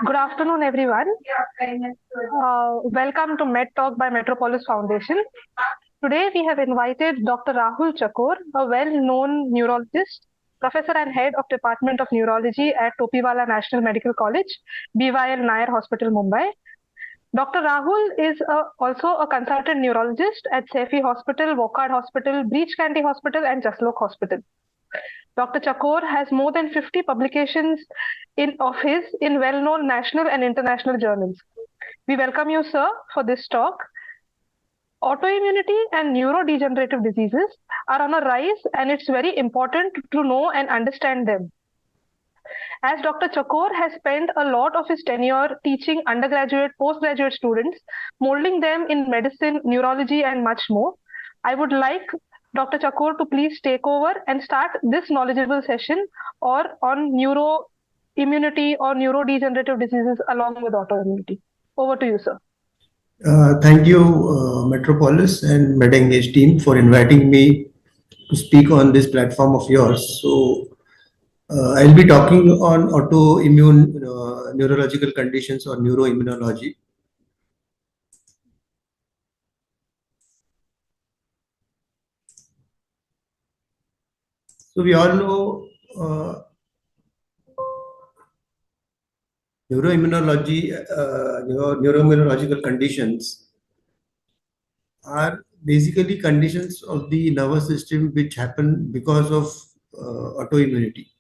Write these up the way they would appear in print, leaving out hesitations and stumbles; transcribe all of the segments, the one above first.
Good afternoon, everyone. Welcome to MedTalk by Metropolis Foundation. Today, we have invited Dr. Rahul Chakor, a well-known neurologist, professor and head of Department of Neurology at Topiwala National Medical College, BYL Nair Hospital, Mumbai. Dr. Rahul is also a consultant neurologist at Saifi Hospital, Wockhardt Hospital, Breach Candy Hospital, and Jaslok Hospital. Dr. Chakor has more than 50 publications of his in well-known national and international journals. We welcome you, sir, for this talk. Autoimmunity and neurodegenerative diseases are on a rise, and it's very important to know and understand them. As Dr. Chakor has spent a lot of his tenure teaching undergraduate, postgraduate students, molding them in medicine, neurology, and much more, I would like Dr. Chakor to please take over and start this knowledgeable session on neuroimmunity or neurodegenerative diseases along with autoimmunity. Over to you, sir. Thank you, Metropolis and MedEngage team for inviting me to speak on this platform of yours. So, I'll be talking on autoimmune neurological conditions or neuroimmunology. So we all know neuroimmunological conditions are basically conditions of the nervous system which happen because of autoimmunity.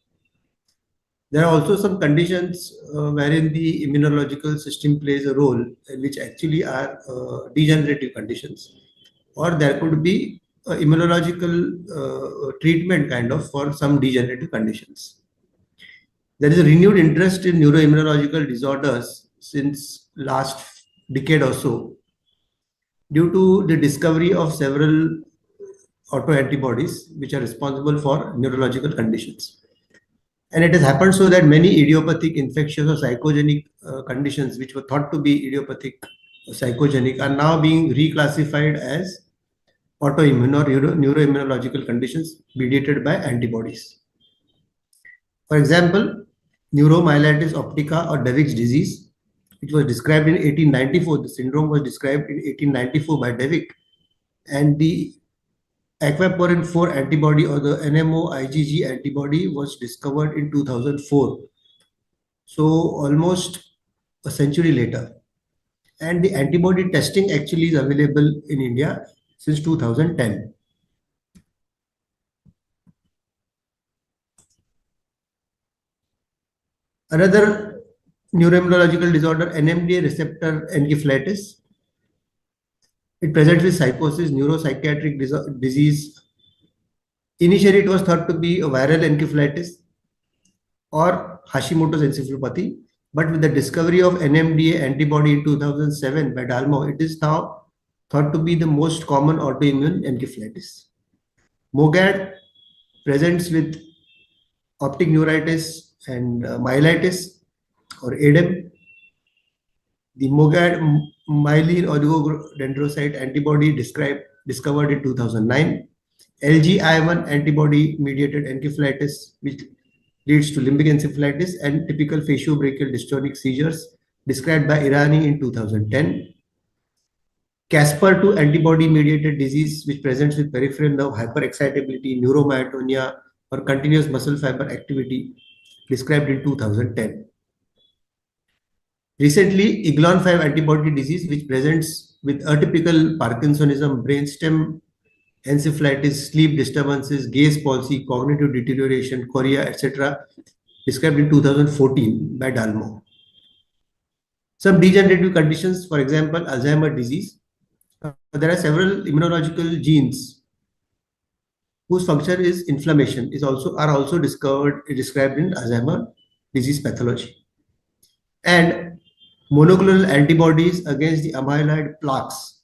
There are also some conditions wherein the immunological system plays a role, which actually are degenerative conditions, or there could be immunological treatment kind of for some degenerative conditions. There is a renewed interest in neuroimmunological disorders since last decade or so due to the discovery of several autoantibodies which are responsible for neurological conditions. And it has happened so that many idiopathic infectious or psychogenic conditions which were thought to be idiopathic or psychogenic are now being reclassified as autoimmune or neuroimmunological conditions mediated by antibodies. For example, neuromyelitis optica or Devick's disease, which was described in 1894. The syndrome was described in 1894 by Devick, and the aquaporin 4 antibody or the NMO IgG antibody was discovered in 2004. So almost a century later. And the antibody testing actually is available in India since 2010. Another neuroimmunological disorder, NMDA receptor encephalitis. It presents with psychosis, neuropsychiatric disease. Initially, it was thought to be a viral encephalitis or Hashimoto's encephalopathy, but with the discovery of NMDA antibody in 2007 by Dalmo, it is now thought to be the most common autoimmune encephalitis. MOGAD presents with optic neuritis and myelitis or ADEM. The MOGAD myelin oligodendrocyte antibody discovered in 2009. LGI1 antibody mediated encephalitis, which leads to limbic encephalitis and typical faciobrachial dystonic seizures described by Irani in 2010. Caspar-2 antibody-mediated disease, which presents with peripheral nerve hyperexcitability, neuromyotonia, or continuous muscle fiber activity, described in 2010. Recently, Eglon-5 antibody disease, which presents with atypical Parkinsonism, brainstem encephalitis, sleep disturbances, gaze palsy, cognitive deterioration, chorea, etc., described in 2014 by Dalmo. Some degenerative conditions, for example, Alzheimer's disease. There are several immunological genes whose function is inflammation are also described in Alzheimer's disease pathology. And monoclonal antibodies against the amyloid plaques.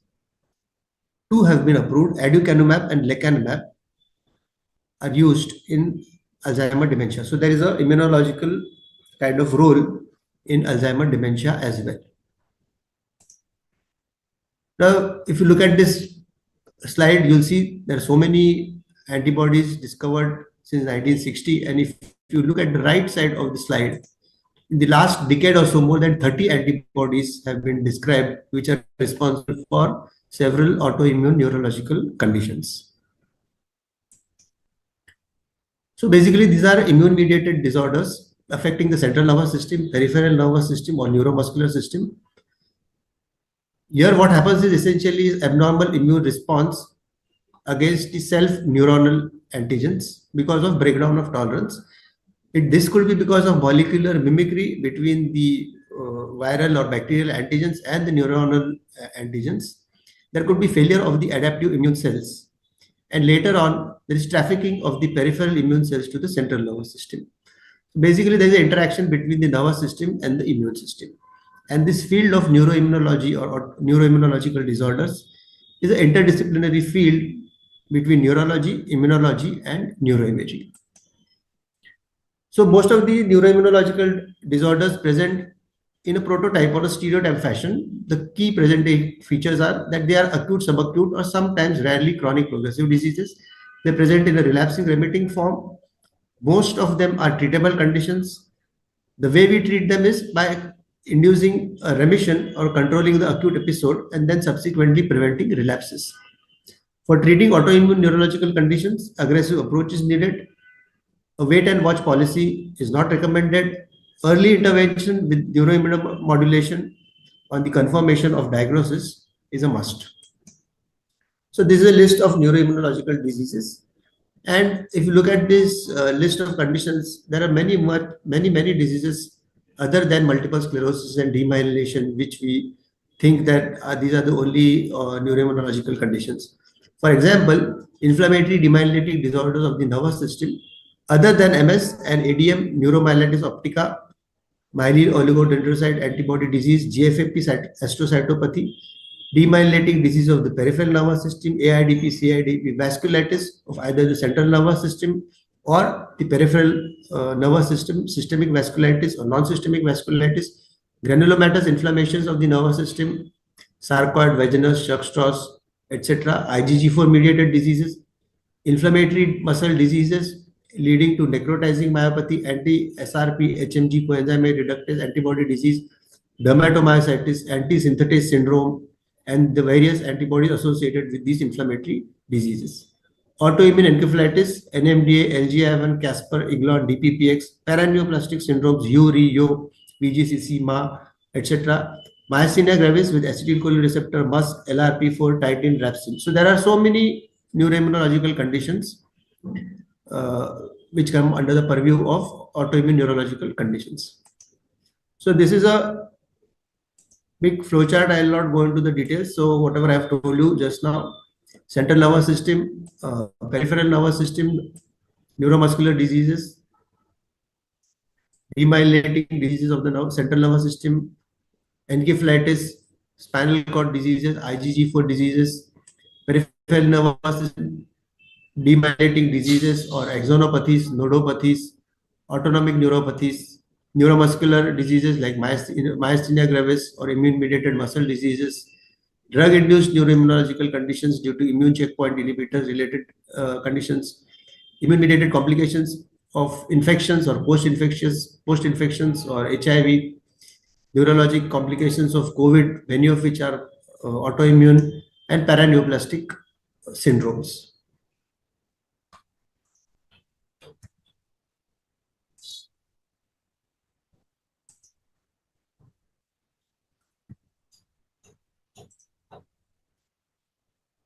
Two have been approved, aducanumab and lecanemab are used in Alzheimer's dementia. So there is a immunological kind of role in Alzheimer's dementia as well. Now, if you look at this slide, you'll see there are so many antibodies discovered since 1960. And if you look at the right side of the slide, in the last decade or so, more than 30 antibodies have been described, which are responsible for several autoimmune neurological conditions. So basically, these are immune-mediated disorders affecting the central nervous system, peripheral nervous system, or neuromuscular system. Here, what happens is essentially abnormal immune response against the self-neuronal antigens because of breakdown of tolerance. This could be because of molecular mimicry between the viral or bacterial antigens and the neuronal antigens. There could be failure of the adaptive immune cells. And later on, there is trafficking of the peripheral immune cells to the central nervous system. Basically, there is an interaction between the nervous system and the immune system. And this field of neuroimmunology or neuroimmunological disorders is an interdisciplinary field between neurology, immunology, and neuroimaging. So most of the neuroimmunological disorders present in a prototype or a stereotype fashion. The key presenting features are that they are acute, subacute, or sometimes rarely chronic progressive diseases. They present in a relapsing remitting form. Most of them are treatable conditions. The way we treat them is by inducing a remission or controlling the acute episode and then subsequently preventing relapses. For treating autoimmune neurological conditions, aggressive approach is needed. A wait and watch policy is not recommended. Early intervention with neuroimmunomodulation on the confirmation of diagnosis is a must. So this is a list of neuroimmunological diseases. And if you look at this list of conditions, there are many diseases other than multiple sclerosis and demyelination, which we think that these are the only neuroimmunological conditions. For example, inflammatory demyelinating disorders of the nervous system, other than MS and ADM, neuromyelitis optica, myelin oligodendrocyte antibody disease, GFAP astrocytopathy, demyelinating disease of the peripheral nervous system, AIDP, CIDP, vasculitis of either the central nervous system or the peripheral nervous system, systemic vasculitis or non-systemic vasculitis, granulomatous inflammations of the nervous system, sarcoid, vaginous, Church-Strauss, etc., IgG4 mediated diseases, inflammatory muscle diseases leading to necrotizing myopathy, anti-SRP, HMG coenzyme reductase antibody disease, dermatomyositis, anti-synthetase syndrome, and the various antibodies associated with these inflammatory diseases. Autoimmune encephalitis, NMDA, LGI1, Casper, Iglon, DPPX, paraneoplastic syndromes, URI, YO, VGCC, MA, etc. Myasthenia gravis with acetylcholine receptor, MuSK, LRP4, titin, rhabsin. So there are so many neuroimmunological conditions which come under the purview of autoimmune neurological conditions. So this is a big flowchart. I will not go into the details. So whatever I have told you just now, central nervous system, peripheral nervous system, neuromuscular diseases, demyelinating diseases of the central nervous system, encephalitis, spinal cord diseases, IgG4 diseases, peripheral nervous system, demyelinating diseases or axonopathies, nodopathies, autonomic neuropathies, neuromuscular diseases like myasthenia gravis or immune-mediated muscle diseases, drug-induced neuroimmunological conditions due to immune checkpoint inhibitors-related conditions, immune-mediated complications of infections or post-infections or HIV, neurologic complications of COVID, many of which are autoimmune, and paraneoplastic syndromes.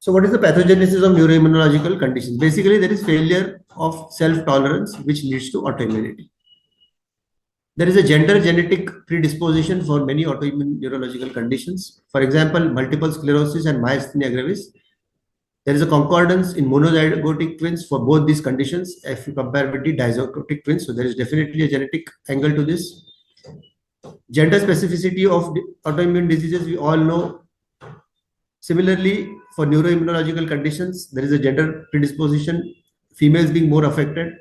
So what is the pathogenesis of neuroimmunological conditions? Basically, there is failure of self-tolerance, which leads to autoimmunity. There is a gender genetic predisposition for many autoimmune neurological conditions. For example, multiple sclerosis and myasthenia gravis. There is a concordance in monozygotic twins for both these conditions if you compare with the dizygotic twins. So there is definitely a genetic angle to this. Gender specificity of autoimmune diseases, we all know. Similarly, for neuroimmunological conditions, there is a gender predisposition, females being more affected.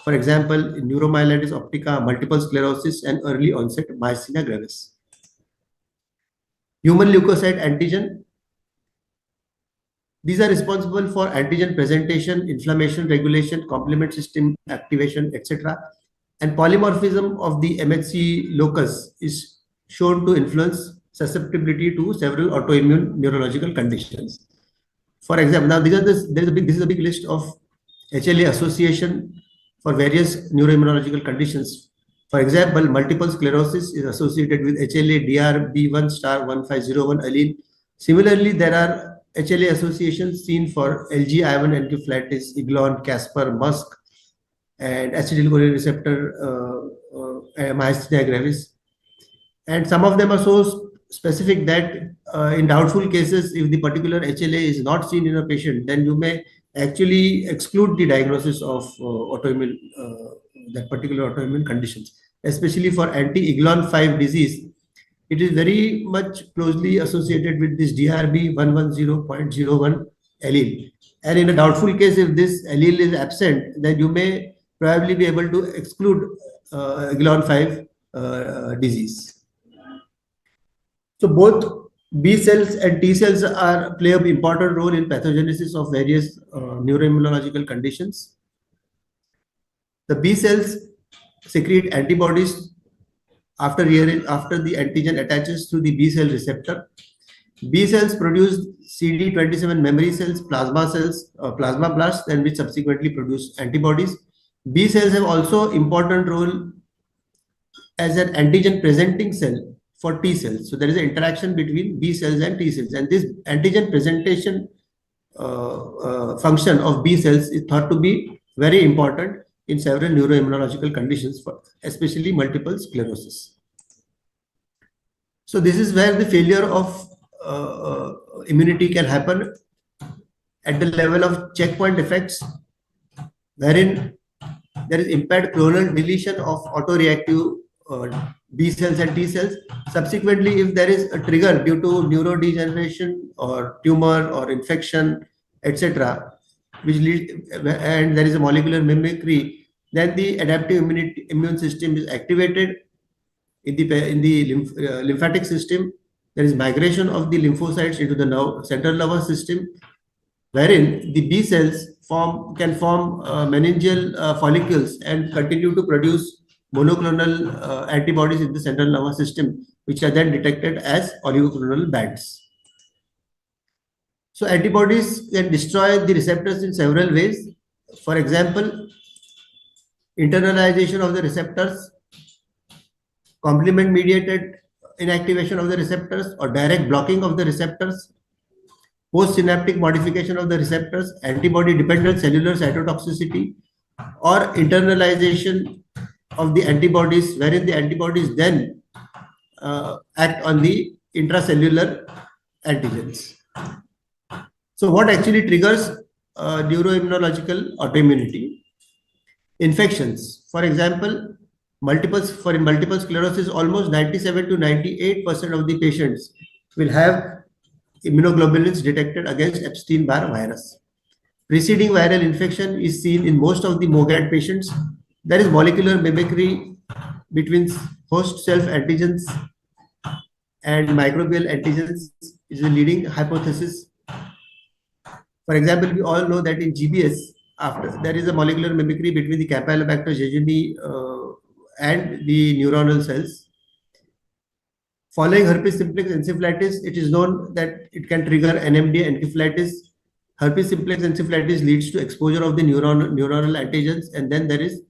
For example, in neuromyelitis optica, multiple sclerosis, and early onset myasthenia gravis. Human leukocyte antigen These are responsible for antigen presentation, inflammation regulation, complement system activation, etc. And polymorphism of the MHC locus is shown to influence susceptibility to several autoimmune neurological conditions. For example, now this is a big list of HLA association for various neuroimmunological conditions. For example, multiple sclerosis is associated with HLA DRB1 star 1501 allele. Similarly, there are HLA associations seen for LGI1 encephalitis, Iglon, Casper, Musk, and acetylcholine receptor myasthenia gravis. And some of them are so specific that in doubtful cases, if the particular HLA is not seen in a patient, then you may actually exclude the diagnosis of autoimmune that particular autoimmune conditions, especially for anti-Iglon 5 disease. It is very much closely associated with this DRB 110.01 allele. And in a doubtful case, if this allele is absent, then you may probably be able to exclude Iglon 5 disease. So both B cells and T cells play an important role in pathogenesis of various neuroimmunological conditions. The B cells secrete antibodies after the antigen attaches to the B cell receptor. B cells produce CD27 memory cells, plasmablasts, and which subsequently produce antibodies. B cells have also important role as an antigen presenting cell for T cells. So there is an interaction between B cells and T cells, and this antigen presentation function of B cells is thought to be very important in several neuroimmunological conditions, especially multiple sclerosis. So this is where the failure of immunity can happen at the level of checkpoint effects, wherein there is impaired clonal deletion of autoreactive B cells and T cells. Subsequently, if there is a trigger due to neurodegeneration or tumor or infection, etc., and there is a molecular mimicry, then the adaptive immune system is activated. In the lymphatic system, there is migration of the lymphocytes into the central nervous system, wherein the B cells can form meningeal follicles and continue to produce monoclonal antibodies in the central nervous system, which are then detected as oligoclonal bands. So antibodies can destroy the receptors in several ways. For example, internalization of the receptors, complement mediated inactivation of the receptors, or direct blocking of the receptors, postsynaptic modification of the receptors, antibody dependent cellular cytotoxicity, or internalization of the antibodies, wherein the antibodies then act on the intracellular antigens. So what actually triggers neuroimmunological autoimmunity? Infections. For example, multiple sclerosis, almost 97 to 98% of the patients will have immunoglobulins detected against Epstein-Barr virus. Preceding viral infection is seen in most of the MOGAD patients. There is molecular mimicry between host self antigens and microbial antigens is a leading hypothesis. For example, we all know that in GBS, there is a molecular mimicry between the Campylobacter jejuni and the neuronal cells. Following herpes simplex encephalitis, it is known that it can trigger NMDA encephalitis. Herpes simplex encephalitis leads to exposure of the neuronal antigens, and then there is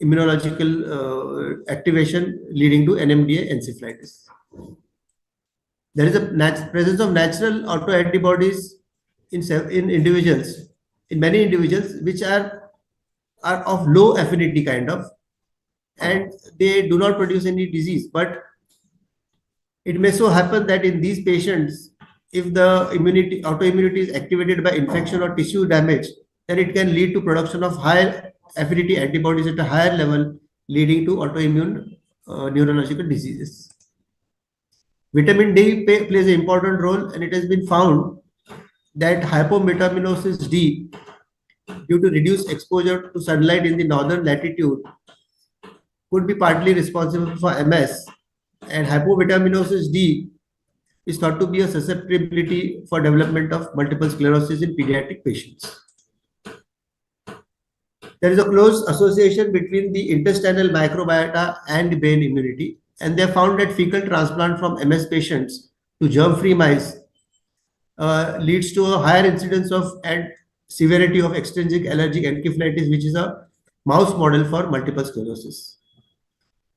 immunological activation leading to NMDA encephalitis. There is a presence of natural autoantibodies in many individuals, which are of low affinity kind of, and they do not produce any disease. But it may so happen that in these patients, if the autoimmunity is activated by infection or tissue damage, then it can lead to production of higher affinity antibodies at a higher level, leading to autoimmune neurological diseases. Vitamin D plays an important role, and it has been found that hypovitaminosis D, due to reduced exposure to sunlight in the northern latitude, could be partly responsible for MS. And hypovitaminosis D is thought to be a susceptibility for development of multiple sclerosis in pediatric patients. There is a close association between the intestinal microbiota and brain immunity, and they found that fecal transplant from MS patients to germ-free mice leads to a higher incidence of and severity of extrinsic allergic encephalitis, which is a mouse model for multiple sclerosis.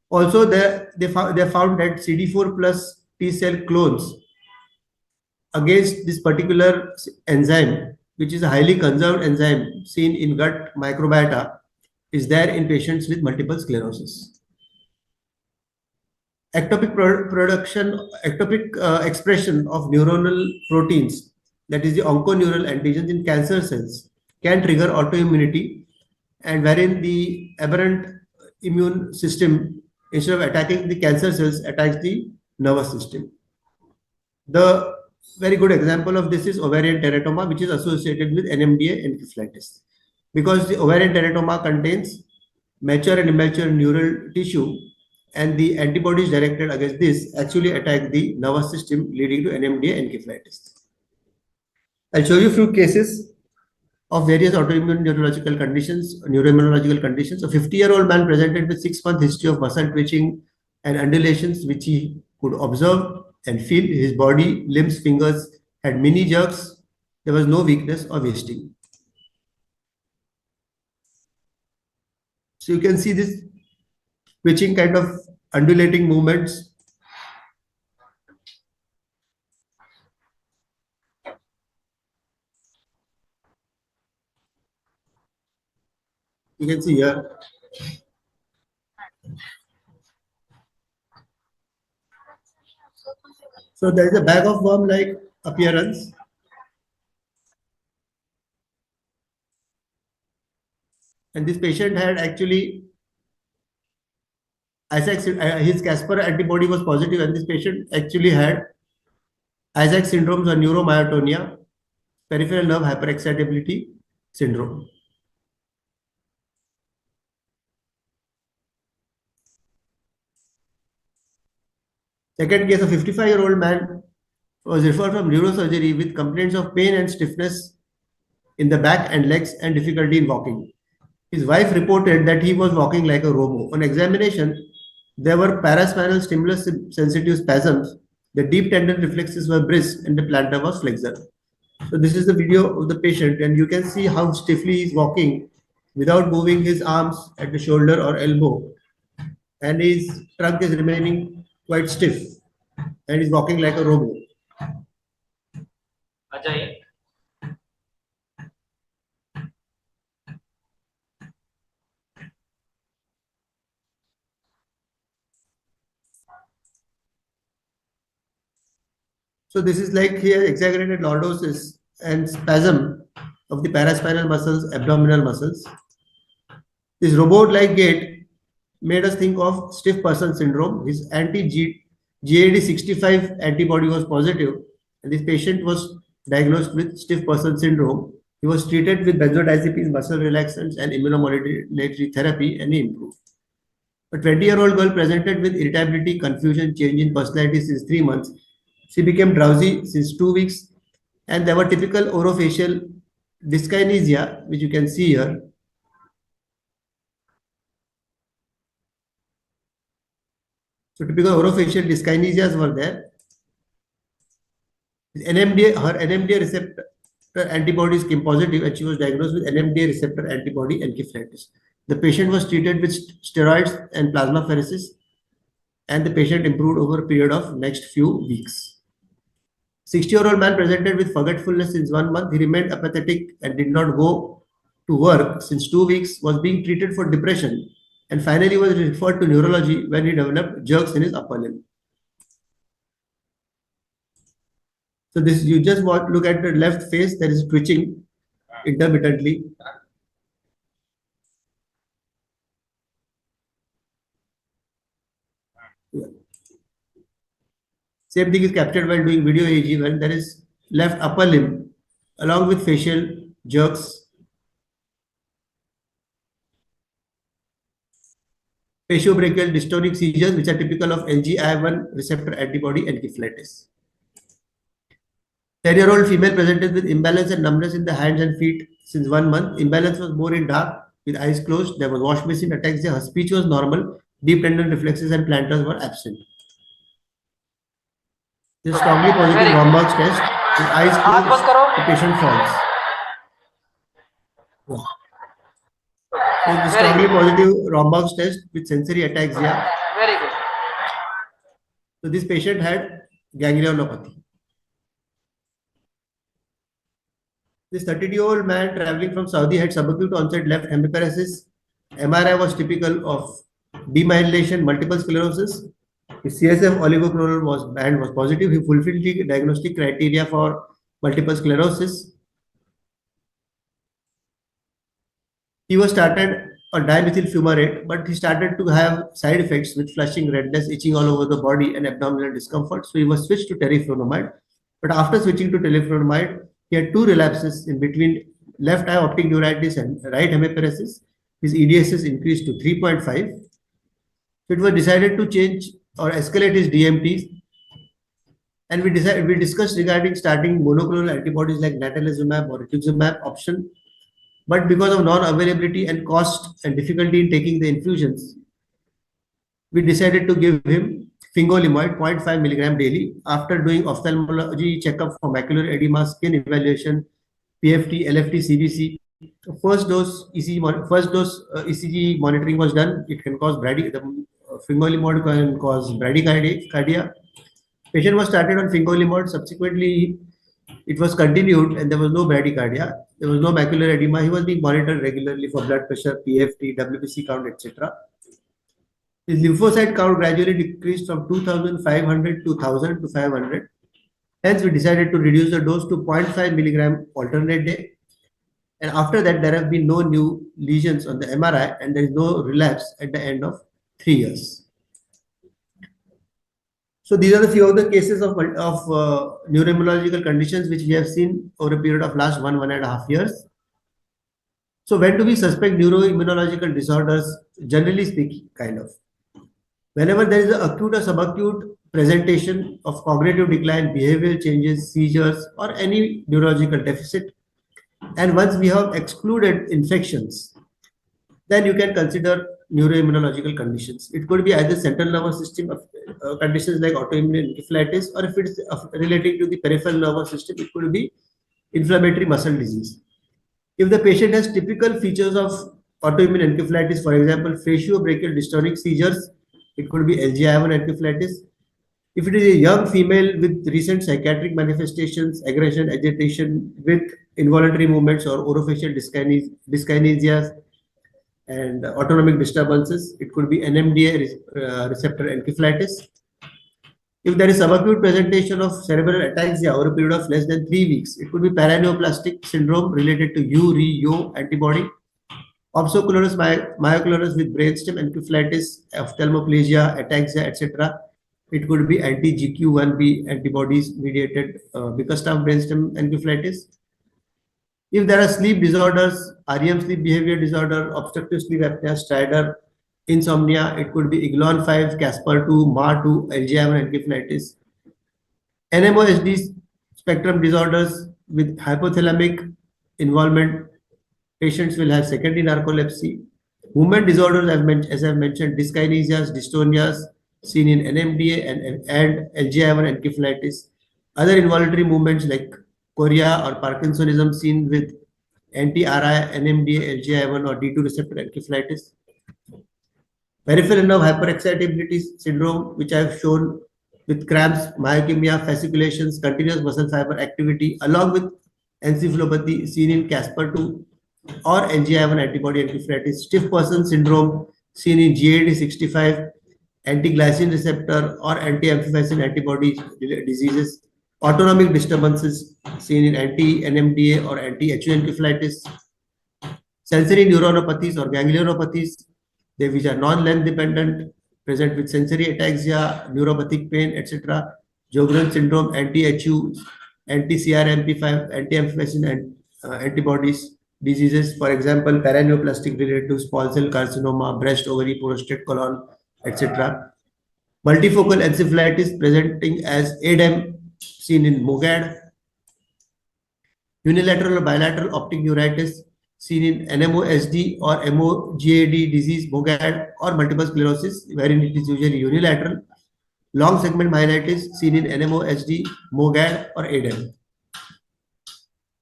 Also, they found that CD4 plus T cell clones against this particular enzyme, which is a highly conserved enzyme seen in gut microbiota, is there in patients with multiple sclerosis. Ectopic expression of neuronal proteins, that is the onconeural antigens in cancer cells, can trigger autoimmunity, and wherein the aberrant immune system, instead of attacking the cancer cells, attacks the nervous system. The very good example of this is ovarian teratoma, which is associated with NMDA encephalitis. Because the ovarian teratoma contains mature and immature neural tissue, and the antibodies directed against this actually attack the nervous system, leading to NMDA encephalitis. I'll show you a few cases of various autoimmune neurological conditions, neuroimmunological conditions. A 50-year-old man presented with 6-month history of muscle twitching and undulations, which he could observe and feel. His body, limbs, fingers had mini jerks. There was no weakness or wasting. So you can see this twitching kind of undulating movements. You can see here. So there is a bag of worm-like appearance. And this patient had actually his Casper antibody was positive, and this patient actually had Isaac syndromes or neuromyotonia, peripheral nerve hyperexcitability syndrome. Second case, a 55-year-old man was referred from neurosurgery with complaints of pain and stiffness in the back and legs and difficulty in walking. His wife reported that he was walking like a robo. On examination, there were paraspinal stimulus sensitive spasms. The deep tendon reflexes were brisk and the plantar was flexor. So this is the video of the patient, and you can see how stiffly he is walking without moving his arms at the shoulder or elbow, and his trunk is remaining quite stiff, and he's walking like a robo. Ajay. So this is like here exaggerated lordosis and spasm of the paraspinal muscles, abdominal muscles. This robot-like gait made us think of stiff person syndrome. His anti-GAD65 antibody was positive, and this patient was diagnosed with stiff person syndrome. He was treated with benzodiazepines, muscle relaxants, and immunomodulatory therapy, and he improved. A 20-year-old girl presented with irritability, confusion, change in personality since 3 months. She became drowsy since 2 weeks, and there were typical orofacial dyskinesia, which you can see here. So typical orofacial dyskinesias were there. Her NMDA receptor antibodies came positive, and she was diagnosed with NMDA receptor antibody encephalitis. The patient was treated with steroids and plasmapheresis, and the patient improved over a period of next few weeks. 60-year-old man presented with forgetfulness since 1 month. He remained apathetic and did not go to work since 2 weeks, was being treated for depression, and finally was referred to neurology when he developed jerks in his upper limb. So this, you just want to look at the left face, there is twitching intermittently. Yeah. Same thing is captured while doing video EEG when there is left upper limb along with facial jerks. Faciobrachial dystonic seizures, which are typical of LGI1 receptor antibody encephalitis. 10-year-old female presented with imbalance and numbness in the hands and feet since 1 month. Imbalance was more in dark with eyes closed. There was wash basin ataxia. Her speech was normal. Deep tendon reflexes and planters were absent. This strongly positive Romberg's test. With eyes closed, the patient falls. So the strongly positive Romberg's test with sensory ataxia. Very good. So this patient had ganglionopathy. This 32-year-old man traveling from Saudi had subacute onset left hemiparesis. MRI was typical of demyelination, multiple sclerosis. His CSF oligoclonal band was positive. He fulfilled the diagnostic criteria for multiple sclerosis. He was started on dimethyl fumarate, but he started to have side effects with flushing, redness, itching all over the body, and abdominal discomfort. So he was switched to teriflunomide. But after switching to teriflunomide, he had 2 relapses in between left eye optic neuritis and right hemiparesis. His EDSS increased to 3.5. So it was decided to change or escalate his DMTs. And we discussed regarding starting monoclonal antibodies like natalizumab or rituximab option. But because of non-availability and cost and difficulty in taking the infusions, we decided to give him fingolimod 0.5 milligram daily after doing ophthalmology checkup for macular edema, skin evaluation, PFT, LFT, CBC. First dose ECG monitoring was done. It can cause fingolimod can cause bradycardia. Patient was started on fingolimod. Subsequently, it was continued and there was no bradycardia. There was no macular edema. He was being monitored regularly for blood pressure, PFT, WBC count, etc. His lymphocyte count gradually decreased from 2,500 to 1,000 to 500. Hence, we decided to reduce the dose to 0.5 milligram alternate day. And after that, there have been no new lesions on the MRI and there is no relapse at the end of 3 years. So these are the few of the cases of neuroimmunological conditions which we have seen over a period of last 1.5 years. So when do we suspect neuroimmunological disorders? Generally speaking, kind of. Whenever there is an acute or subacute presentation of cognitive decline, behavioral changes, seizures, or any neurological deficit, and once we have excluded infections, then you can consider neuroimmunological conditions. It could be either central nervous system conditions like autoimmune encephalitis, or if it's relating to the peripheral nervous system, it could be inflammatory muscle disease. If the patient has typical features of autoimmune encephalitis, for example, faciobrachial dystonic seizures, it could be LGI1 encephalitis. If it is a young female with recent psychiatric manifestations, aggression, agitation with involuntary movements or orofacial dyskinesias and autonomic disturbances, it could be NMDA receptor encephalitis. If there is subacute presentation of cerebral ataxia over a period of less than 3 weeks, it could be paraneoplastic syndrome related to UREO antibody, obsocularis myoclonus with brainstem encephalitis, ophthalmoplegia, ataxia, etc. It could be anti-GQ1B antibodies mediated Bickerstaff brainstem encephalitis. If there are sleep disorders, REM sleep behavior disorder, obstructive sleep apnea, stridor, insomnia, it could be Iglon 5, Caspar-2, MAR2, LGI1 encephalitis. NMOSD spectrum disorders with hypothalamic involvement, patients will have secondary narcolepsy. Movement disorders, as I've mentioned, dyskinesias, dystonias seen in NMDA and LGI1 encephalitis. Other involuntary movements like chorea or Parkinsonism seen with anti-RI, NMDA, LGI1 or D2 receptor encephalitis. Peripheral nerve hyperexcitability syndrome, which I have shown with cramps, myokymia, fasciculations, continuous muscle fiber activity, along with encephalopathy seen in Caspar-2 or LGI1 antibody encephalitis. Stiff person syndrome seen in GAD65, anti-glycine receptor or anti-amphiphysin antibody diseases. Autonomic disturbances seen in anti-NMDA or anti-HU encephalitis. Sensory neuronopathies or ganglionopathies, which are non-length dependent, present with sensory ataxia, neuropathic pain, etc. Sjogren's syndrome, anti-HU, anti-CRMP5, anti-amphiphysin antibodies, diseases, for example, paraneoplastic related to small cell carcinoma, breast, ovary, prostate, colon, etc. Multifocal encephalitis presenting as ADEM seen in MOGAD. unilateral or bilateral optic neuritis seen in NMOSD or MOGAD disease, MOGAD, or multiple sclerosis, wherein it is usually unilateral. Long segment myelitis seen in NMOSD, MOGAD, or ADEM.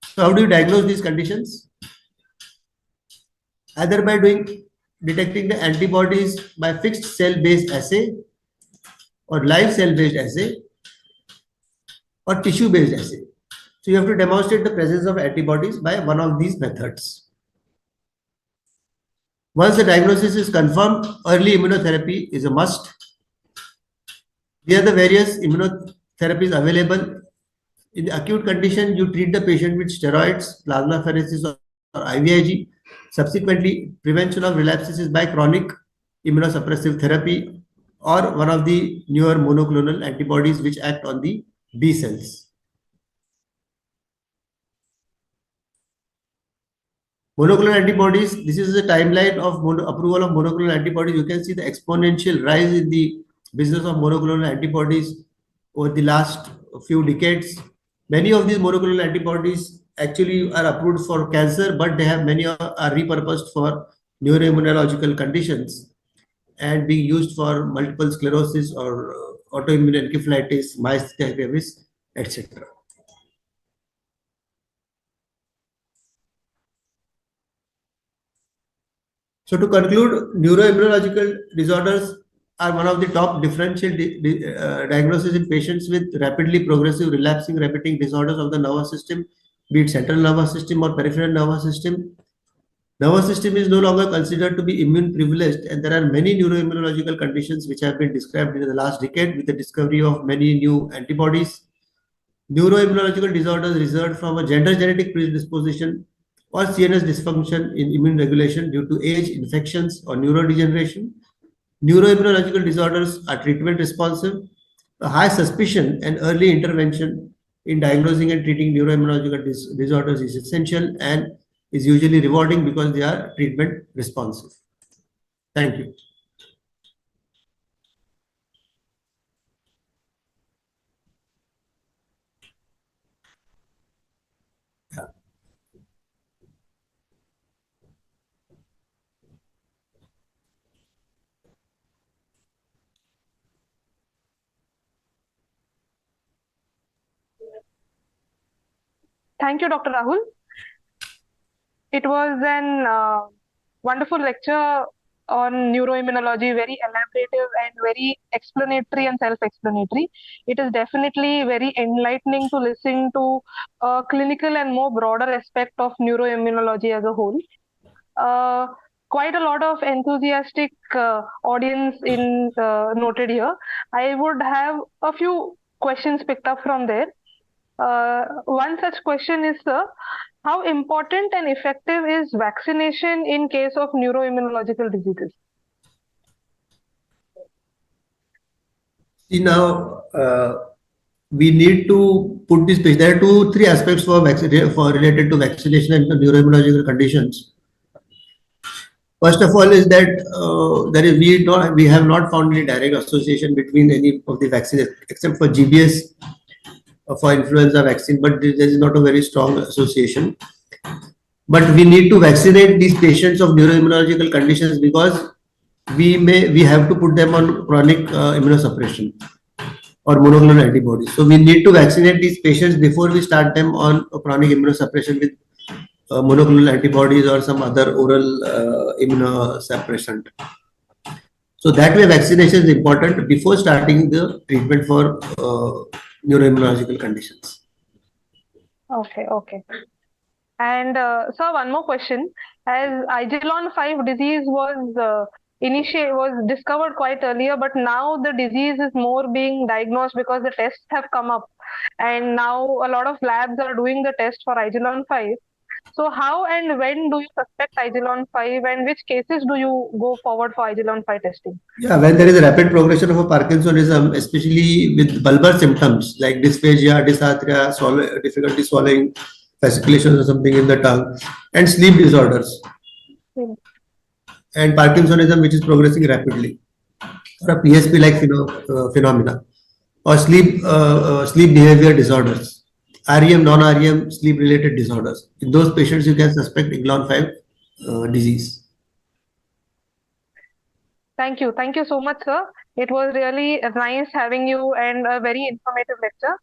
So how do you diagnose these conditions? Either by detecting the antibodies by fixed cell-based assay, or live cell-based assay, or tissue-based assay. So you have to demonstrate the presence of antibodies by one of these methods. Once the diagnosis is confirmed, early immunotherapy is a must. Here are the various immunotherapies available. In the acute condition, you treat the patient with steroids, plasmapheresis, or IVIG. Subsequently, prevention of relapses is by chronic immunosuppressive therapy or one of the newer monoclonal antibodies which act on the B cells. Monoclonal antibodies, this is the timeline of approval of monoclonal antibodies. You can see the exponential rise in the business of monoclonal antibodies over the last few decades. Many of these monoclonal antibodies actually are approved for cancer, but they have many are repurposed for neuroimmunological conditions and being used for multiple sclerosis or autoimmune encephalitis, myasthenia gravis, etc. So to conclude, neuroimmunological disorders are one of the top differential diagnoses in patients with rapidly progressive, relapsing, repeating disorders of the nervous system, be it central nervous system or peripheral nervous system. Nervous system is no longer considered to be immune privileged, and there are many neuroimmunological conditions which have been described in the last decade with the discovery of many new antibodies. Neuroimmunological disorders result from a gender genetic predisposition or CNS dysfunction in immune regulation due to age, infections, or neurodegeneration. Neuroimmunological disorders are treatment responsive. A high suspicion and early intervention in diagnosing and treating neuroimmunological disorders is essential and is usually rewarding because they are treatment responsive. Thank you. Thank you, Dr. Rahul. It was an wonderful lecture on neuroimmunology, very elaborative and very explanatory and self-explanatory. It is definitely very enlightening to listen to a clinical and more broader aspect of neuroimmunology as a whole. Quite a lot of enthusiastic audience in noted here. I would have a few questions picked up from there. One such question is, sir, how important and effective is vaccination in case of neuroimmunological diseases? See now, we need to put this page. There are three aspects for related to vaccination and neuroimmunological conditions. First of all, is that we have not found any direct association between any of the vaccines except for GBS for influenza vaccine, but there is not a very strong association. But we need to vaccinate these patients of neuroimmunological conditions because we have to put them on chronic immunosuppression or monoclonal antibodies. So we need to vaccinate these patients before we start them on chronic immunosuppression with monoclonal antibodies or some other oral immunosuppressant. So that way vaccination is important before starting the treatment for neuroimmunological conditions. Okay. And sir, one more question. As Igilon 5 disease was discovered quite earlier, but now the disease is more being diagnosed because the tests have come up, and now a lot of labs are doing the test for Igilon 5. So how and when do you suspect Igilon 5, and which cases do you go forward for Igilon 5 testing? Yeah, when there is a rapid progression of a Parkinsonism, especially with bulbar symptoms like dysphagia, dysarthria, difficulty swallowing, fasciculations or something in the tongue, and sleep disorders, and Parkinsonism, which is progressing rapidly, or a PSP-like phenomena, or sleep behavior disorders REM, non-REM sleep-related disorders. In those patients, you can suspect Eglon 5 disease. Thank you. Thank you so much, sir. It was really nice having you and a very informative lecture.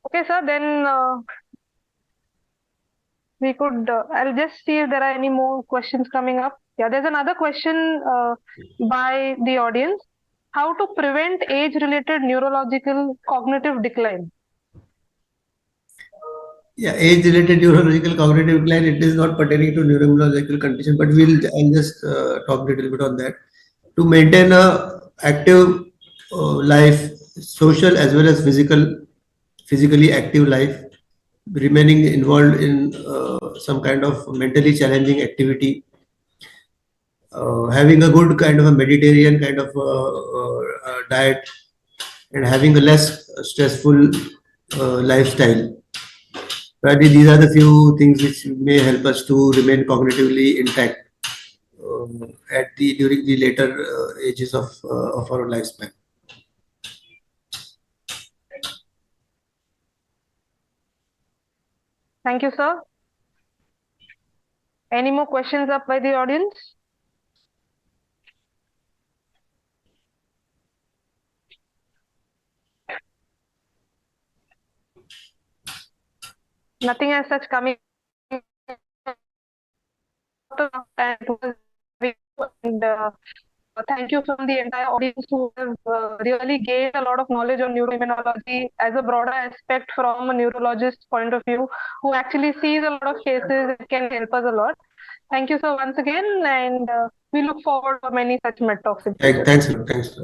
Okay, sir, then I'll just see if there are any more questions coming up. Yeah, there's another question by the audience. How to prevent age-related neurological cognitive decline? Yeah, age-related neurological cognitive decline, it is not pertaining to neuroimmunological condition, but I'll just talk a little bit on that. To maintain a active life, social as well as physically active life, remaining involved in some kind of mentally challenging activity, having a good kind of a Mediterranean kind of diet, and having a less stressful lifestyle. Probably these are the few things which may help us to remain cognitively intact at the during the later ages of our lifespan. Thank you, sir. Any more questions up by the audience? Nothing as such coming. And thank you from the entire audience who have really gained a lot of knowledge on neuroimmunology as a broader aspect from a neurologist's point of view, who actually sees a lot of cases. It can help us a lot. Thank you, sir, once again, and we look forward to many such MedTalks in future. Thanks.